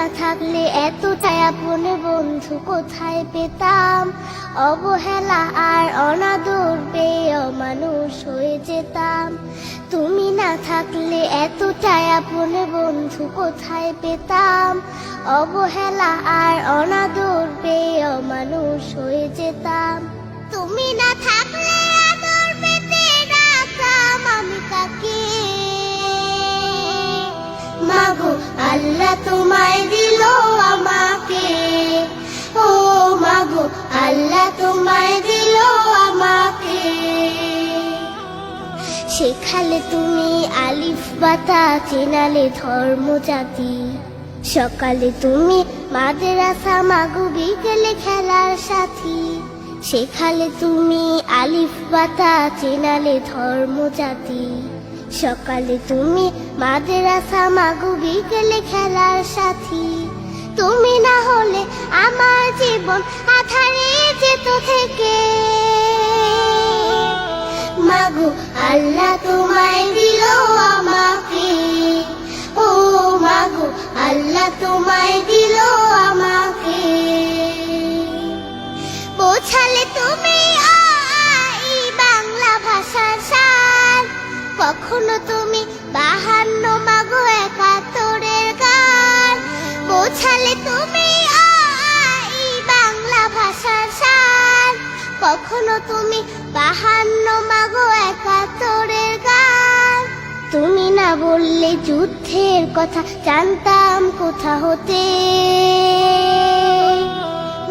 না থাকলে এতটাই আপন বন্ধু কোথায় পেতাম, অবহেলা আর অনাদর পেয়ে অমানুষ হয়ে যেতাম। তুমি না থাকলে এতটাই আপন বন্ধু কোথায় পেতাম, অবহেলা আর অনাদর পেয়ে অমানুষ হয়ে যেতাম। তুমি না থাকলে আদর পেতে ডাকতাম আমি কাকে, মাগো আল্লাহ তোমায় দিল আমাকে, ও মাগো আল্লাহ তোমায় দিল আমাকে। শেখালে তুমি আলিফ বাতা, চেনালে ধর্ম জাতি, সকালে তুমি মাদ্রাসা, মাগো বিকেলে খেলার সাথী। শেখালে তুমি আলিফ বাতা, চেনালে ধর্ম জাতি, সকালে তুমি মাদ্রাসা, মাগো বিকেলে খেলার সাথী। তুমি না হলে আমার জীবন আঁধারে যেত থেকে, মাগো আল্লাহ তোমায় দিল আমাকে, ও মাগো আল্লাহ তোমায় দিল আমাকে। বোঝালে তুমি বাংলা ভাষার সার, কখনো তুমি 52 মাগো 71-এর গান। বোঝালে তুমি বাংলা ভাষার সার, কখনো তুমি 52 মাগো 71-এর গান। তুমি না বললে যুদ্ধের কথা জানতাম কোথা হতে,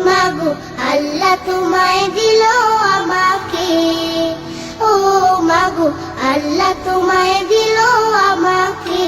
মাগো আল্লাহ তোমায় দিল আমাকে, ও মাগো আল্লাহ তোমায় দিল আমাকে।